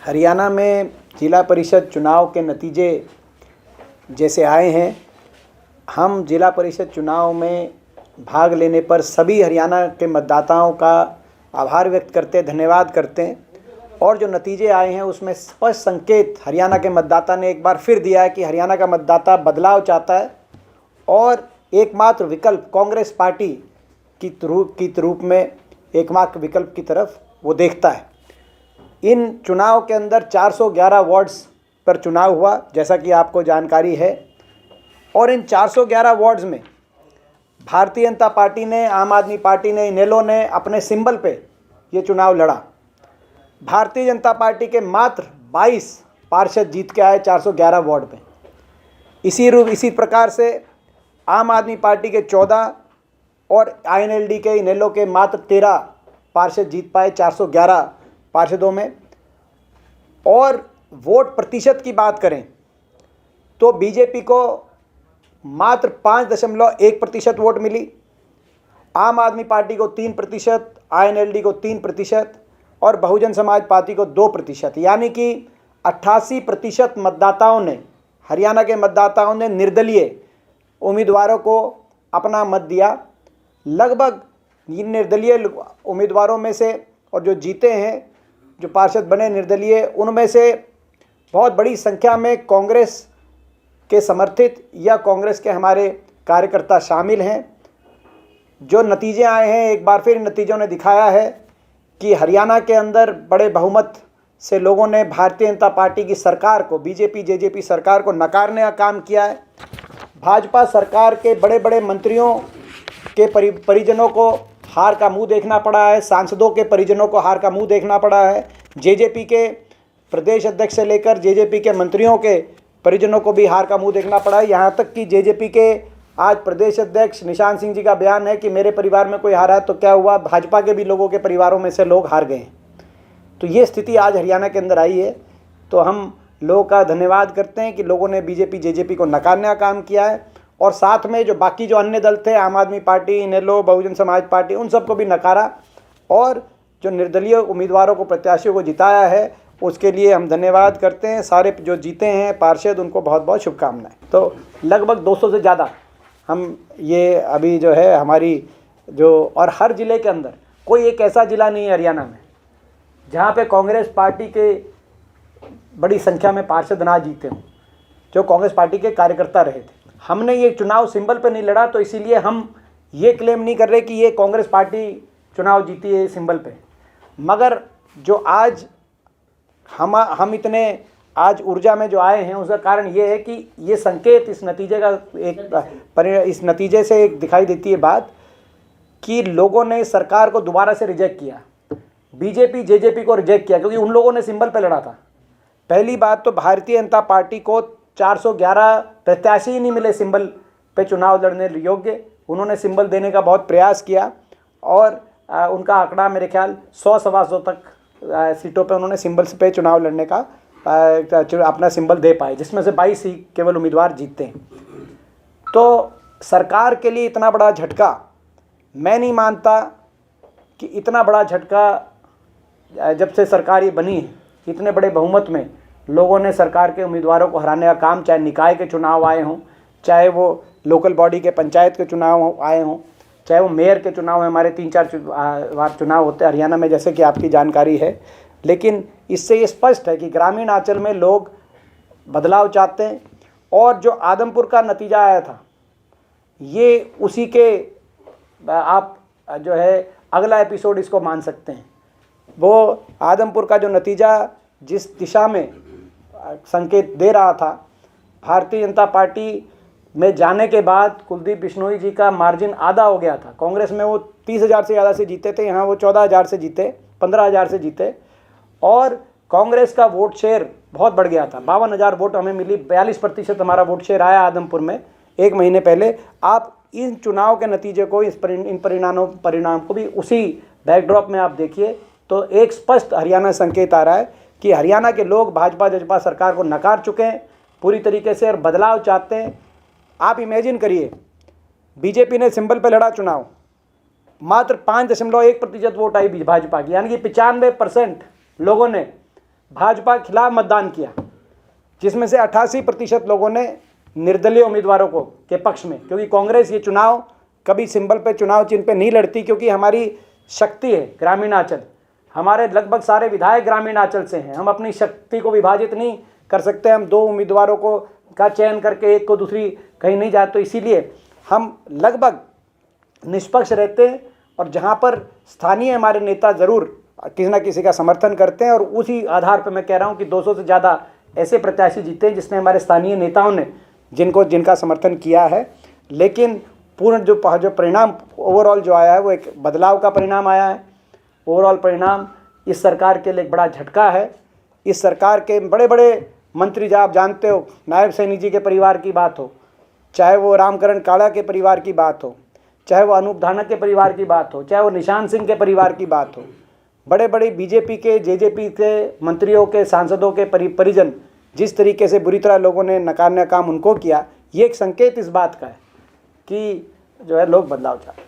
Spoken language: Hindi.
हरियाणा में जिला परिषद चुनाव के नतीजे जैसे आए हैं, हम जिला परिषद चुनाव में भाग लेने पर सभी हरियाणा के मतदाताओं का आभार व्यक्त करते हैं, धन्यवाद करते हैं। और जो नतीजे आए हैं उसमें स्पष्ट संकेत हरियाणा के मतदाता ने एक बार फिर दिया है कि हरियाणा का मतदाता बदलाव चाहता है और एकमात्र विकल्प कांग्रेस पार्टी की रूप में एकमात्र विकल्प की तरफ वो देखता है। इन चुनाव के अंदर 411 वार्ड्स पर चुनाव हुआ, जैसा कि आपको जानकारी है। और इन 411 वार्ड्स में भारतीय जनता पार्टी ने, आम आदमी पार्टी ने, इनेलो ने अपने सिंबल पे ये चुनाव लड़ा। भारतीय जनता पार्टी के मात्र 22 पार्षद जीत के आए 411 वार्ड में। इसी प्रकार से आम आदमी पार्टी के 14 और आईएनएलडी के, इनेलो के मात्र 13 पार्षद जीत पाए 411 पार्षदों में। और वोट प्रतिशत की बात करें तो बीजेपी को मात्र 5.1% वोट मिली, आम आदमी पार्टी को 3%, आईएनएलडी को 3% और बहुजन समाज पार्टी को 2%। यानी कि 88% मतदाताओं ने, हरियाणा के मतदाताओं ने निर्दलीय उम्मीदवारों को अपना मत दिया। लगभग इन निर्दलीय उम्मीदवारों में से और जो जीते हैं, जो पार्षद बने निर्दलीय, उनमें से बहुत बड़ी संख्या में कांग्रेस के समर्थित या कांग्रेस के हमारे कार्यकर्ता शामिल हैं। जो नतीजे आए हैं, एक बार फिर नतीजों ने दिखाया है कि हरियाणा के अंदर बड़े बहुमत से लोगों ने भारतीय जनता पार्टी की सरकार को, बीजेपी जेजेपी सरकार को नकारने का काम किया है। भाजपा सरकार के बड़े बड़े मंत्रियों के परिजनों को हार का मुंह देखना पड़ा है, सांसदों के परिजनों को हार का मुंह देखना पड़ा है, जेजेपी के प्रदेश अध्यक्ष से लेकर जेजेपी के मंत्रियों के परिजनों को भी हार का मुंह देखना पड़ा है। यहाँ तक कि जेजेपी के आज प्रदेश अध्यक्ष निशान सिंह जी का बयान है कि मेरे परिवार में कोई हारा है तो क्या हुआ, भाजपा के भी लोगों के परिवारों में से लोग हार गए हैं। तो ये स्थिति आज हरियाणा के अंदर आई है। तो हम लोगों का धन्यवाद करते हैं कि लोगों ने बीजेपी जेजेपी को नकारने का काम किया है और साथ में जो बाकी जो अन्य दल थे, आम आदमी पार्टी, इनेलो, बहुजन समाज पार्टी, उन सबको भी नकारा और जो निर्दलीय उम्मीदवारों को, प्रत्याशियों को जिताया है, उसके लिए हम धन्यवाद करते हैं। सारे जो जीते हैं पार्षद, उनको बहुत बहुत शुभकामनाएं। तो लगभग 200 से ज़्यादा हम ये अभी जो है हमारी जो, और हर ज़िले के अंदर कोई एक ऐसा ज़िला नहीं है हरियाणा में जहाँ पे कांग्रेस पार्टी के बड़ी संख्या में पार्षद ना जीते हों, जो कांग्रेस पार्टी के कार्यकर्ता रहे थे। हमने ये चुनाव सिंबल पे नहीं लड़ा, तो इसीलिए हम ये क्लेम नहीं कर रहे कि ये कांग्रेस पार्टी चुनाव जीती है सिंबल पे। मगर जो आज हम इतने आज ऊर्जा में जो आए हैं, उसका कारण ये है कि ये संकेत, इस नतीजे का इस नतीजे से एक दिखाई देती है बात कि लोगों ने सरकार को दोबारा से रिजेक्ट किया, बीजेपी जेजेपी को रिजेक्ट किया, क्योंकि उन लोगों ने सिंबल पे लड़ा था। पहली बात तो भारतीय जनता पार्टी को 411 प्रत्याशी ही नहीं मिले सिंबल पे चुनाव लड़ने योग्य। उन्होंने सिंबल देने का बहुत प्रयास किया और उनका आंकड़ा मेरे ख्याल 100-125 तक सीटों पे उन्होंने सिंबल पे चुनाव लड़ने का अपना सिंबल दे पाए, जिसमें से 22 ही केवल उम्मीदवार जीतते हैं। तो सरकार के लिए इतना बड़ा झटका, मैं नहीं मानता कि इतना बड़ा झटका जब से सरकार ये बनी है, इतने बड़े बहुमत में लोगों ने सरकार के उम्मीदवारों को हराने का काम, चाहे निकाय के चुनाव आए हों, चाहे वो लोकल बॉडी के पंचायत के चुनाव आए हों, चाहे वो मेयर के चुनाव में, हमारे 3-4 बार चुनाव होते हैं हरियाणा में, जैसे कि आपकी जानकारी है। लेकिन इससे ये स्पष्ट है कि ग्रामीण अंचल में लोग बदलाव चाहते हैं। और जो आदमपुर का नतीजा आया था, ये उसी के आप जो है अगला एपिसोड इसको मान सकते हैं। वो आदमपुर का जो नतीजा जिस दिशा में संकेत दे रहा था, भारतीय जनता पार्टी में जाने के बाद कुलदीप बिश्नोई जी का मार्जिन आधा हो गया था। कांग्रेस में वो 30,000 से ज़्यादा से जीते थे, यहाँ वो 14,000 से जीते, 15,000 से जीते और कांग्रेस का वोट शेयर बहुत बढ़ गया था। 52,000 वोट हमें मिली, 42% हमारा वोट शेयर आया आदमपुर में 1 महीने पहले। आप इन चुनाव के नतीजे को, इन परिणाम को भी उसी बैकड्रॉप में आप देखिए, तो एक स्पष्ट हरियाणा संकेत आ रहा है कि हरियाणा के लोग भाजपा जजपा सरकार को नकार चुके हैं पूरी तरीके से और बदलाव चाहते हैं। आप इमेजिन करिए, बीजेपी ने सिंबल पे लड़ा चुनाव, मात्र 5.1% वोट आई भाजपा की, यानी कि 95% लोगों ने भाजपा के खिलाफ मतदान किया, जिसमें से 88% लोगों ने निर्दलीय उम्मीदवारों को के पक्ष में, क्योंकि कांग्रेस ये चुनाव कभी सिंबल पे, चुनाव चिन्ह पे नहीं लड़ती, क्योंकि हमारी शक्ति है ग्रामीणांचल। हमारे लगभग सारे विधायक ग्रामीणांचल से हैं। हम अपनी शक्ति को विभाजित नहीं कर सकते। हम 2 उम्मीदवारों को का चयन करके एक को दूसरी कहीं नहीं जाते। तो इसीलिए हम लगभग निष्पक्ष रहते हैं, और जहाँ पर स्थानीय हमारे नेता ज़रूर किसी न किसी का समर्थन करते हैं, और उसी आधार पर मैं कह रहा हूँ कि 200 से ज़्यादा ऐसे प्रत्याशी जीते हैं जिसने हमारे स्थानीय नेताओं ने जिनका समर्थन किया है। लेकिन पूर्ण जो परिणाम ओवरऑल जो आया है वो एक बदलाव का परिणाम आया है। ओवरऑल परिणाम इस सरकार के लिए एक बड़ा झटका है। इस सरकार के बड़े बड़े मंत्री, जो आप जानते हो, नायब सैनी जी के परिवार की बात हो, चाहे वो रामकरण काड़ा के परिवार की बात हो, चाहे वो अनूप धानक के परिवार की बात हो, चाहे वो निशान सिंह के परिवार की बात हो, बड़े बड़े बीजेपी के, जेजेपी के मंत्रियों के, सांसदों के परिजन जिस तरीके से बुरी तरह लोगों ने नकारने का काम उनको किया, ये एक संकेत इस बात का है कि जो है लोग बदलाव चाहते हैं।